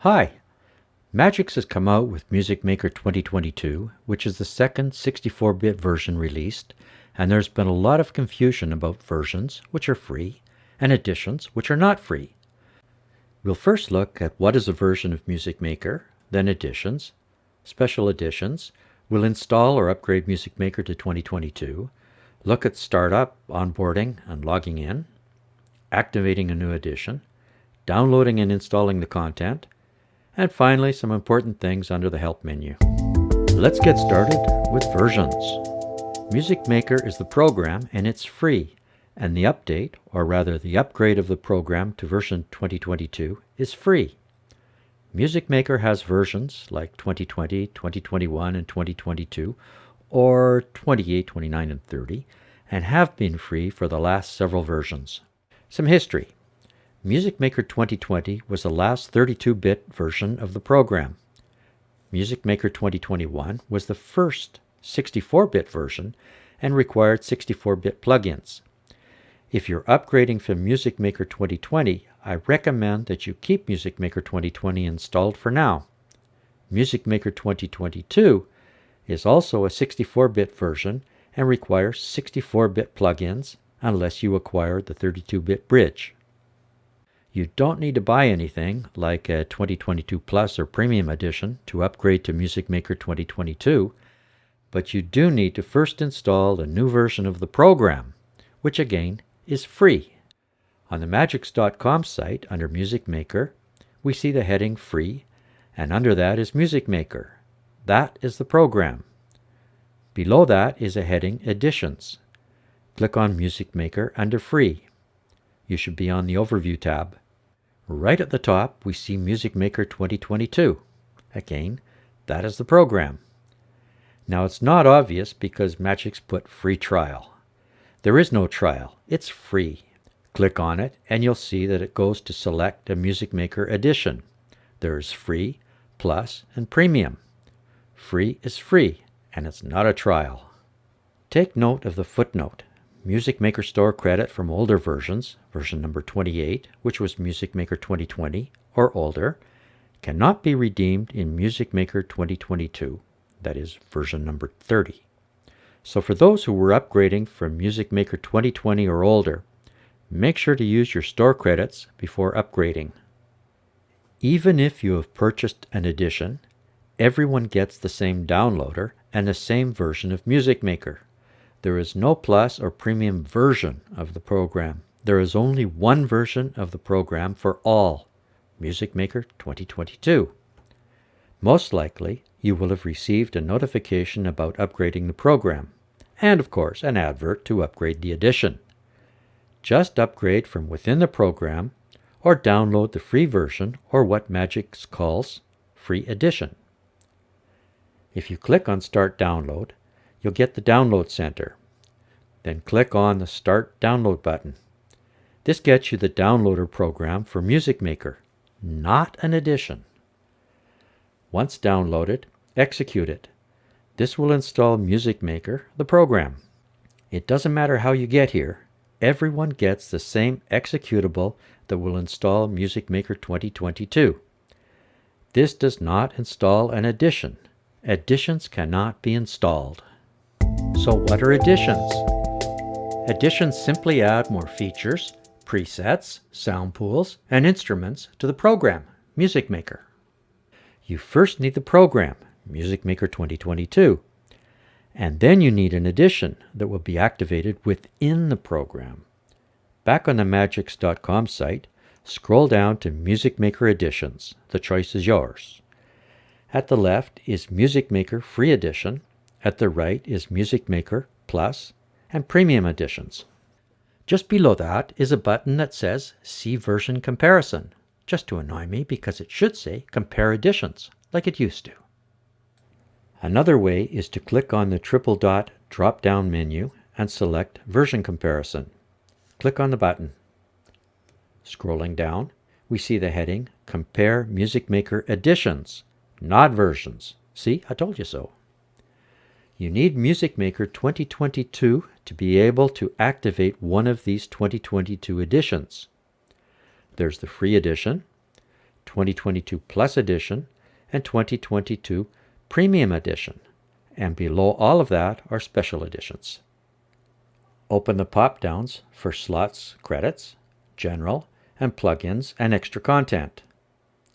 Hi! Magix has come out with Music Maker 2022, which is the second 64-bit version released, and there's been a lot of confusion about versions, which are free, and editions, which are not free. We'll first look at what is a version of Music Maker, then editions, special editions. We'll install or upgrade Music Maker to 2022, look at startup, onboarding, and logging in, activating a new edition, downloading and installing the content, and finally some important things under the Help menu. Let's get started with versions. Music Maker is the program and it's free, and the update, or rather the upgrade of the program to version 2022 is free. Music Maker has versions like 2020, 2021, and 2022, or 28, 29, and 30, and have been free for the last several versions. Some history. Music Maker 2020 was the last 32-bit version of the program. Music Maker 2021 was the first 64-bit version and required 64-bit plugins. If you're upgrading from Music Maker 2020, I recommend that you keep Music Maker 2020 installed for now. Music Maker 2022 is also a 64-bit version and requires 64-bit plugins unless you acquire the 32-bit bridge. You don't need to buy anything like a 2022 Plus or Premium Edition to upgrade to Music Maker 2022, but you do need to first install a new version of the program, which again is free. On the Magix.com site under Music Maker, we see the heading Free, and under that is Music Maker. That is the program. Below that is a heading Editions. Click on Music Maker under Free. You should be on the Overview tab. Right at the top, we see Music Maker 2022. Again, that is the program. Now it's not obvious because Magix put free trial. There is no trial, it's free. Click on it and you'll see that it goes to select a Music Maker edition. There's free, plus, and premium. Free is free, and it's not a trial. Take note of the footnote. Music Maker Store credit from older versions, version number 28, which was Music Maker 2020 or older, cannot be redeemed in Music Maker 2022, that is version number 30. So for those who were upgrading from Music Maker 2020 or older, make sure to use your store credits before upgrading. Even if you have purchased an edition, everyone gets the same downloader and the same version of Music Maker. There is no Plus or Premium version of the program. There is only one version of the program for all, Music Maker 2022. Most likely, you will have received a notification about upgrading the program, and of course an advert to upgrade the edition. Just upgrade from within the program or download the free version or what Magix calls Free Edition. If you click on Start Download, you'll get the Download Center. Then click on the Start Download button. This gets you the downloader program for Music Maker, not an edition. Once downloaded, execute it. This will install Music Maker, the program. It doesn't matter how you get here. Everyone gets the same executable that will install Music Maker 2022. This does not install an edition. Editions cannot be installed. So what are editions? Editions simply add more features, presets, sound pools, and instruments to the program, Music Maker. You first need the program, Music Maker 2022, and then you need an edition that will be activated within the program. Back on the Magix.com site, scroll down to Music Maker Editions. The choice is yours. At the left is Music Maker Free Edition. At the right is Music Maker Plus and Premium Editions. Just below that is a button that says See Version Comparison, just to annoy me because it should say Compare Editions, like it used to. Another way is to click on the triple dot drop-down menu and select Version Comparison. Click on the button. Scrolling down, we see the heading Compare Music Maker Editions, not versions. See, I told you so. You need Music Maker 2022 to be able to activate one of these 2022 editions. There's the free edition, 2022 Plus Edition, and 2022 Premium Edition. And below all of that are special editions. Open the pop-downs for slots, credits, general, and plugins and extra content.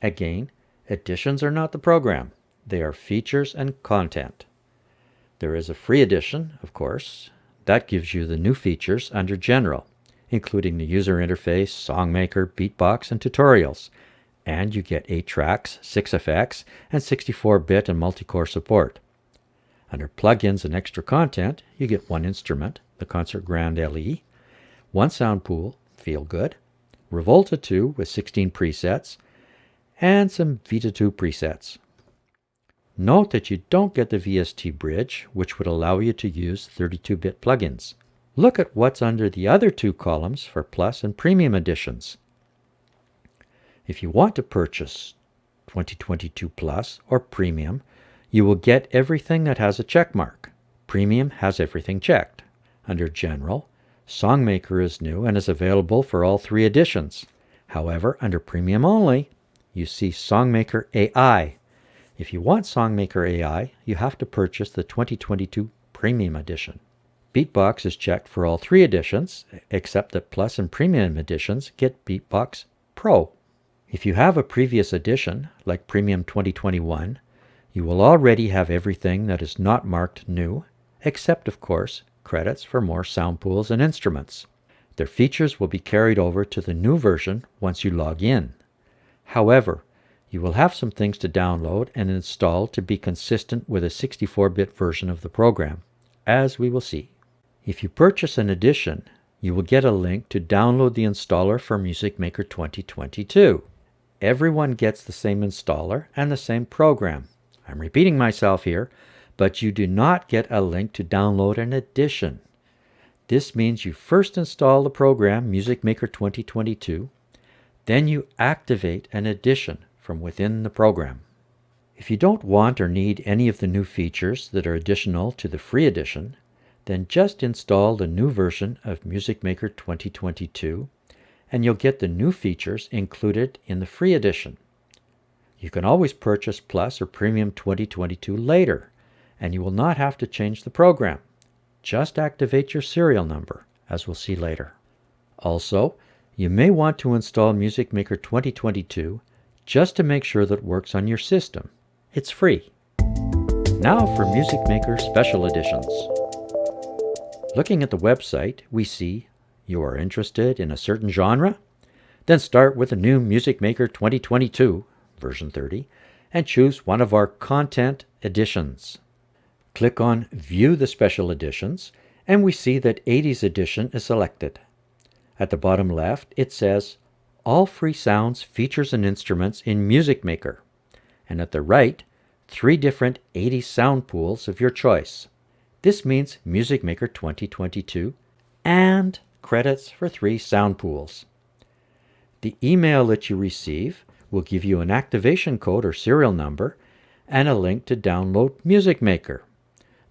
Again, editions are not the program. They are features and content. There is a free edition, of course. That gives you the new features under General, including the user interface, SongMaker, Beatbox, and tutorials. And you get 8 tracks, 6 effects, and 64-bit and multi-core support. Under Plugins and Extra Content, you get 1 instrument, the Concert Grand LE, 1 sound pool, Feel Good, Revolta 2 with 16 presets, and some Vita 2 presets. Note that you don't get the VST bridge, which would allow you to use 32-bit plugins. Look at what's under the other 2 columns for Plus and Premium editions. If you want to purchase 2022 Plus or Premium, you will get everything that has a check mark. Premium has everything checked. Under General, SongMaker is new and is available for all 3 editions. However, under Premium only, you see SongMaker AI. If you want SongMaker AI, you have to purchase the 2022 Premium Edition. Beatbox is checked for all 3 editions, except that Plus and Premium editions get Beatbox Pro. If you have a previous edition, like Premium 2021, you will already have everything that is not marked new, except, of course, credits for more Soundpools and Instruments. Their features will be carried over to the new version once you log in. However, you will have some things to download and install to be consistent with a 64-bit version of the program, as we will see. If you purchase an edition, you will get a link to download the installer for Music Maker 2022. Everyone gets the same installer and the same program. I'm repeating myself here, but you do not get a link to download an edition. This means you first install the program Music Maker 2022, then you activate an edition from within the program. If you don't want or need any of the new features that are additional to the free edition, then just install the new version of Music Maker 2022 and you'll get the new features included in the free edition. You can always purchase Plus or Premium 2022 later, and you will not have to change the program. Just activate your serial number, as we'll see later. Also, you may want to install Music Maker 2022 just to make sure that it works on your system. It's free. Now for Music Maker Special Editions. Looking at the website, we see you are interested in a certain genre? Then start with the new Music Maker 2022, version 30, and choose one of our content editions. Click on View the Special Editions, and we see that 80s edition is selected. At the bottom left, it says, All Free Sounds, Features, and Instruments in Music Maker. And at the right, 3 different 80s sound pools of your choice. This means Music Maker 2022 and credits for 3 sound pools. The email that you receive will give you an activation code or serial number and a link to download Music Maker.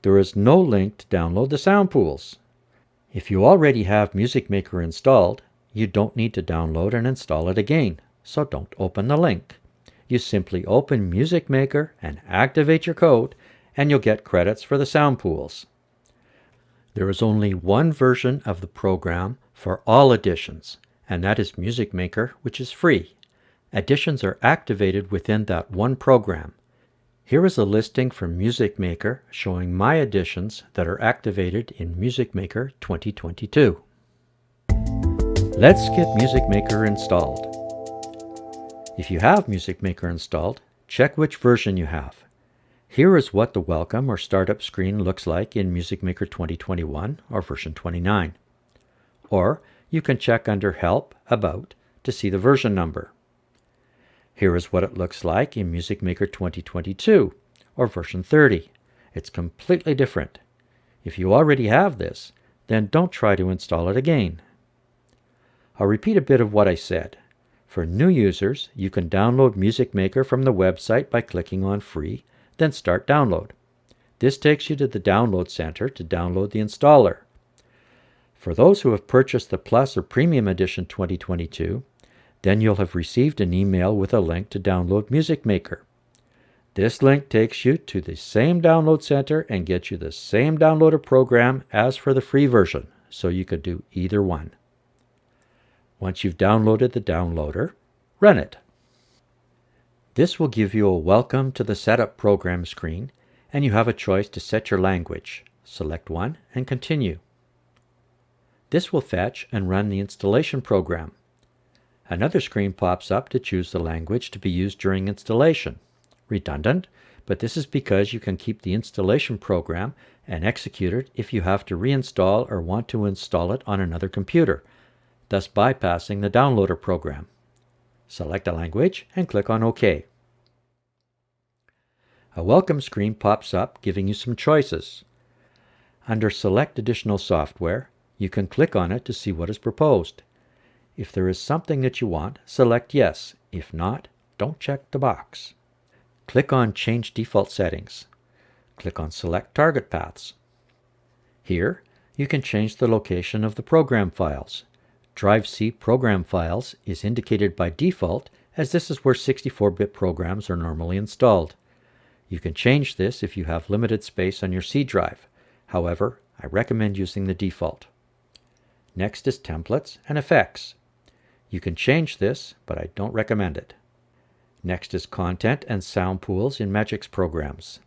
There is no link to download the sound pools. If you already have Music Maker installed, you don't need to download and install it again, so don't open the link. You simply open Music Maker and activate your code, and you'll get credits for the sound pools. There is only one version of the program for all editions, and that is Music Maker, which is free. Editions are activated within that one program. Here is a listing from Music Maker showing my editions that are activated in Music Maker 2022. Let's get Music Maker installed. If you have Music Maker installed, check which version you have. Here is what the welcome or startup screen looks like in Music Maker 2021 or version 29. Or you can check under Help, About to see the version number. Here is what it looks like in Music Maker 2022 or version 30. It's completely different. If you already have this, then don't try to install it again. I'll repeat a bit of what I said. For new users, you can download Music Maker from the website by clicking on Free, then Start Download. This takes you to the Download Center to download the installer. For those who have purchased the Plus or Premium Edition 2022, Then you'll have received an email with a link to download Music Maker. This link takes you to the same download center and gets you the same downloader program as for the free version, so you could do either one. Once you've downloaded the downloader, run it. This will give you a welcome to the setup program screen, and you have a choice to set your language. Select one and continue. This will fetch and run the installation program. Another screen pops up to choose the language to be used during installation. Redundant, but this is because you can keep the installation program and execute it if you have to reinstall or want to install it on another computer, thus bypassing the downloader program. Select a language and click on OK. A welcome screen pops up giving you some choices. Under Select Additional Software, you can click on it to see what is proposed. If there is something that you want, select Yes. If not, don't check the box. Click on Change Default Settings. Click on Select Target Paths. Here, you can change the location of the program files. Drive C program files is indicated by default, as this is where 64-bit programs are normally installed. You can change this if you have limited space on your C drive. However, I recommend using the default. Next is Templates and Effects. You can change this, but I don't recommend it. Next is Content and Soundpools in Magix programs.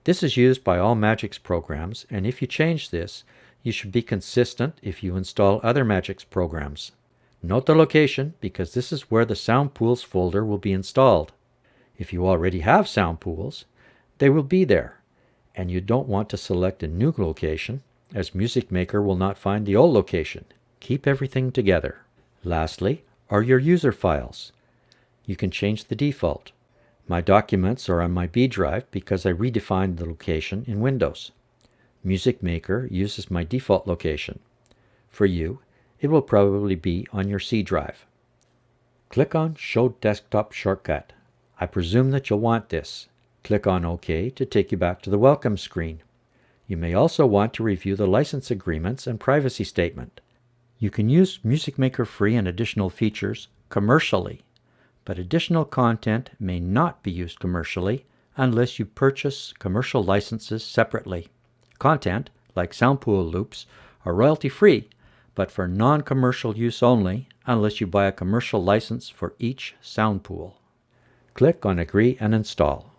This is used by all Magix programs, and if you change this, you should be consistent if you install other Magix programs. Note the location, because this is where the Soundpools folder will be installed. If you already have Soundpools, they will be there, and you don't want to select a new location, as Music Maker will not find the old location. Keep everything together. Lastly are your user files. You can change the default. My documents are on my B drive because I redefined the location in Windows. Music Maker uses my default location. For you, it will probably be on your C drive. Click on Show Desktop Shortcut. I presume that you'll want this. Click on OK to take you back to the welcome screen. You may also want to review the license agreements and privacy statement. You can use Music Maker Free and additional features commercially, but additional content may not be used commercially unless you purchase commercial licenses separately. Content, like Soundpool loops, are royalty-free, but for non-commercial use only unless you buy a commercial license for each Soundpool. Click on Agree and Install.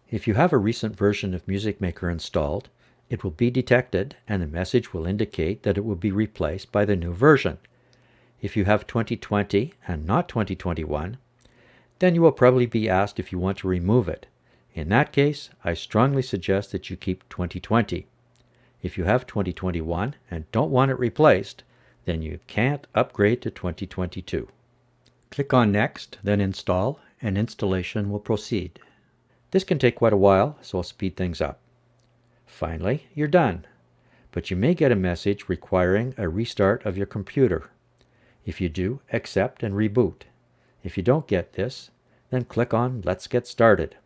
If you have a recent version of Music Maker installed, it will be detected and a message will indicate that it will be replaced by the new version. If you have 2020 and not 2021, then you will probably be asked if you want to remove it. In that case, I strongly suggest that you keep 2020. If you have 2021 and don't want it replaced, then you can't upgrade to 2022. Click on Next, then Install, and installation will proceed. This can take quite a while, so I'll speed things up. Finally, you're done, but you may get a message requiring a restart of your computer. If you do, accept and reboot. If you don't get this, then click on Let's Get Started.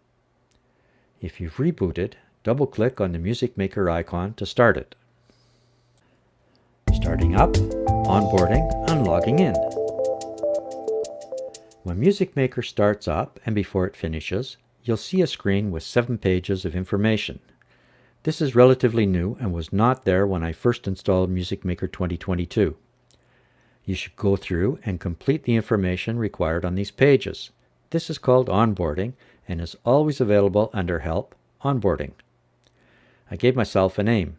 If you've rebooted, double-click on the Music Maker icon to start it. Starting up, onboarding, and logging in. When Music Maker starts up and before it finishes, you'll see a screen with 7 pages of information. This is relatively new and was not there when I first installed Music Maker 2022. You should go through and complete the information required on these pages. This is called Onboarding and is always available under Help, Onboarding. I gave myself a name.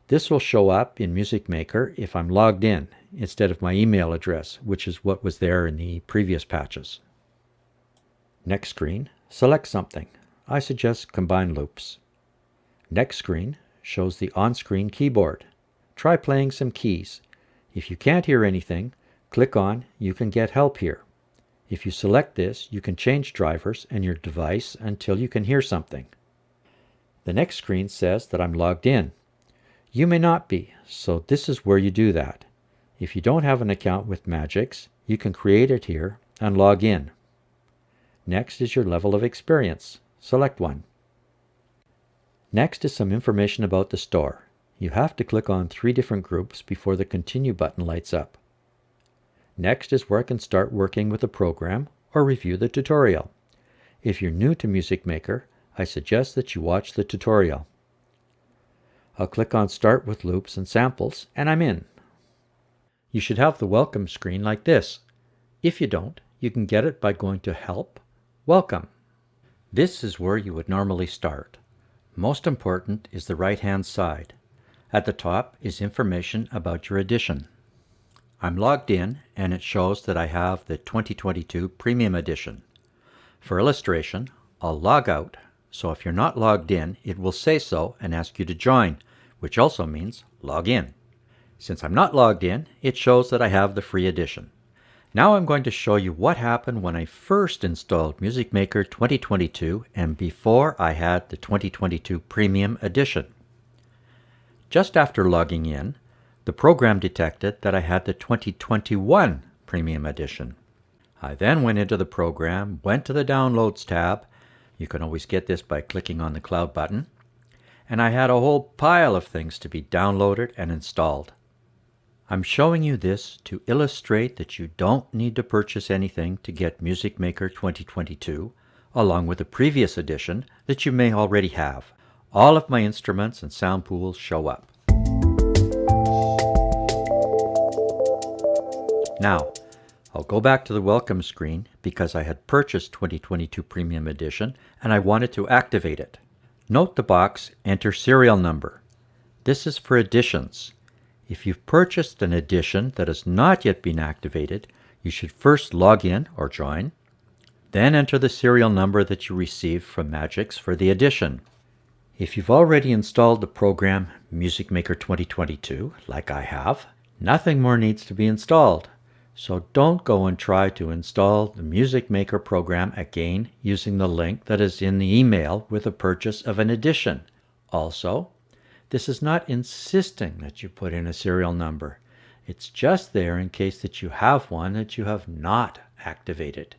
This will show up in Music Maker if I'm logged in instead of my email address, which is what was there in the previous patches. Next screen, select something. I suggest Combine Loops. Next screen shows the on-screen keyboard. Try playing some keys. If you can't hear anything, click on You Can Get Help here. If you select this, you can change drivers and your device until you can hear something. The next screen says that I'm logged in. You may not be, so this is where you do that. If you don't have an account with Magix, you can create it here and log in. Next is your level of experience. Select one. Next is some information about the store. You have to click on 3 different groups before the Continue button lights up. Next is where I can start working with the program or review the tutorial. If you're new to Music Maker, I suggest that you watch the tutorial. I'll click on Start with Loops and Samples, and I'm in. You should have the welcome screen like this. If you don't, you can get it by going to Help, Welcome. This is where you would normally start. Most important is the right-hand side. At the top is information about your edition. I'm logged in, and it shows that I have the 2022 Premium Edition. For illustration, I'll log out, so if you're not logged in, it will say so and ask you to join, which also means log in. Since I'm not logged in, it shows that I have the free edition. Now I'm going to show you what happened when I first installed Music Maker 2022 and before I had the 2022 Premium Edition. Just after logging in, the program detected that I had the 2021 Premium Edition. I then went into the program, went to the Downloads tab. You can always get this by clicking on the Cloud button. And I had a whole pile of things to be downloaded and installed. I'm showing you this to illustrate that you don't need to purchase anything to get Music Maker 2022, along with the previous edition that you may already have. All of my instruments and sound pools show up. Now, I'll go back to the welcome screen because I had purchased 2022 Premium Edition and I wanted to activate it. Note the box Enter Serial Number. This is for editions. If you've purchased an edition that has not yet been activated, you should first log in or join, then enter the serial number that you received from Magix for the edition. If you've already installed the program Music Maker 2022, like I have, nothing more needs to be installed. So don't go and try to install the Music Maker program again using the link that is in the email with the purchase of an edition. Also, this is not insisting that you put in a serial number. It's just there in case that you have one that you have not activated.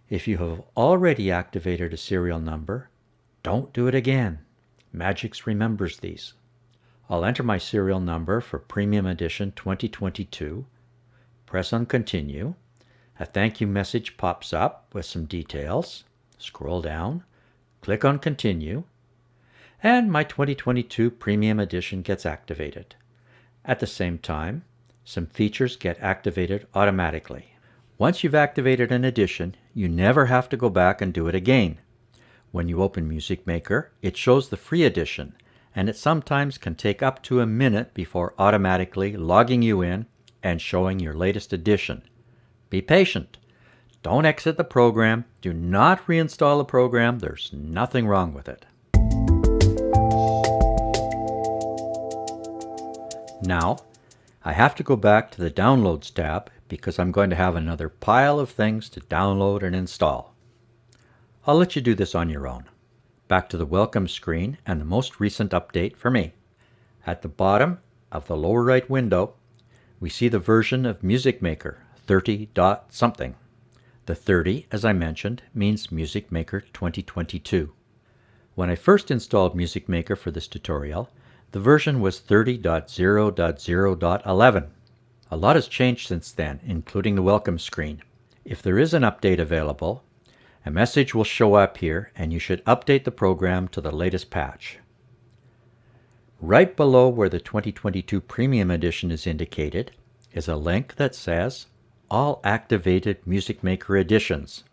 If you have already activated a serial number, don't do it again. Magix remembers these. I'll enter my serial number for Premium Edition 2022. Press on Continue. A thank you message pops up with some details. Scroll down, click on Continue, and my 2022 Premium Edition gets activated. At the same time, some features get activated automatically. Once you've activated an edition, you never have to go back and do it again. When you open Music Maker, it shows the free edition, and it sometimes can take up to a minute before automatically logging you in and showing your latest edition. Be patient. Don't exit the program. Do not reinstall the program. There's nothing wrong with it. Now, I have to go back to the Downloads tab because I'm going to have another pile of things to download and install. I'll let you do this on your own. Back to the Welcome screen and the most recent update for me. At the bottom of the lower right window, we see the version of Music Maker 30.something. The 30, as I mentioned, means Music Maker 2022. When I first installed Music Maker for this tutorial, the version was 30.0.0.11. A lot has changed since then, including the welcome screen. If there is an update available, a message will show up here and you should update the program to the latest patch. Right below where the 2022 Premium Edition is indicated is a link that says All Activated Music Maker Editions.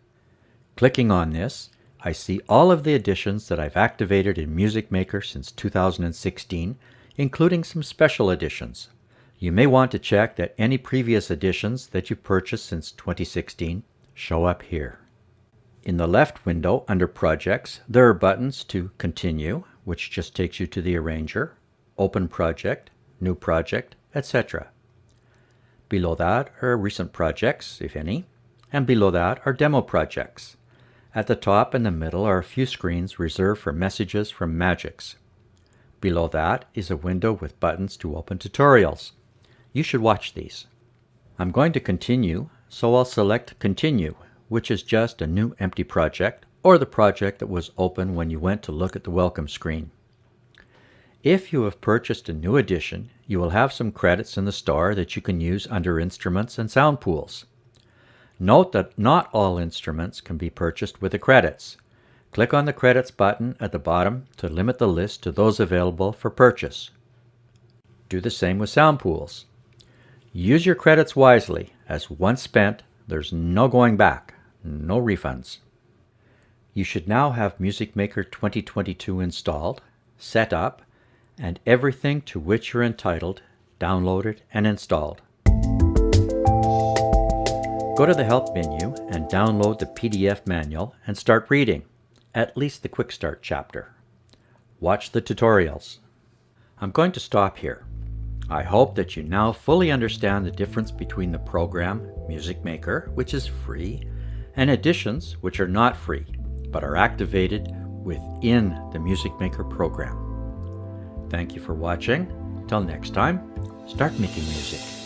Clicking on this, I see all of the editions that I've activated in Music Maker since 2016, including some special editions. You may want to check that any previous editions that you purchased since 2016 show up here. In the left window under Projects, there are buttons to Continue, which just takes you to the arranger, Open Project, New Project, etc. Below that are recent projects, if any, and below that are demo projects. At the top and the middle are a few screens reserved for messages from Magix. Below that is a window with buttons to open tutorials. You should watch these. I'm going to continue, so I'll select Continue, which is just a new empty project, or the project that was open when you went to look at the welcome screen. If you have purchased a new edition, you will have some credits in the store that you can use under Instruments and Soundpools. Note that not all instruments can be purchased with the credits. Click on the credits button at the bottom to limit the list to those available for purchase. Do the same with Soundpools. Use your credits wisely, as once spent, there's no going back, no refunds. You should now have Music Maker 2022 installed, set up, and everything to which you're entitled downloaded and installed. Go to the Help menu and download the PDF manual and start reading, at least the Quick Start chapter. Watch the tutorials. I'm going to stop here. I hope that you now fully understand the difference between the program Music Maker, which is free, and additions, which are not free, but are activated within the Music Maker program. Thank you for watching. Till next time, start making music.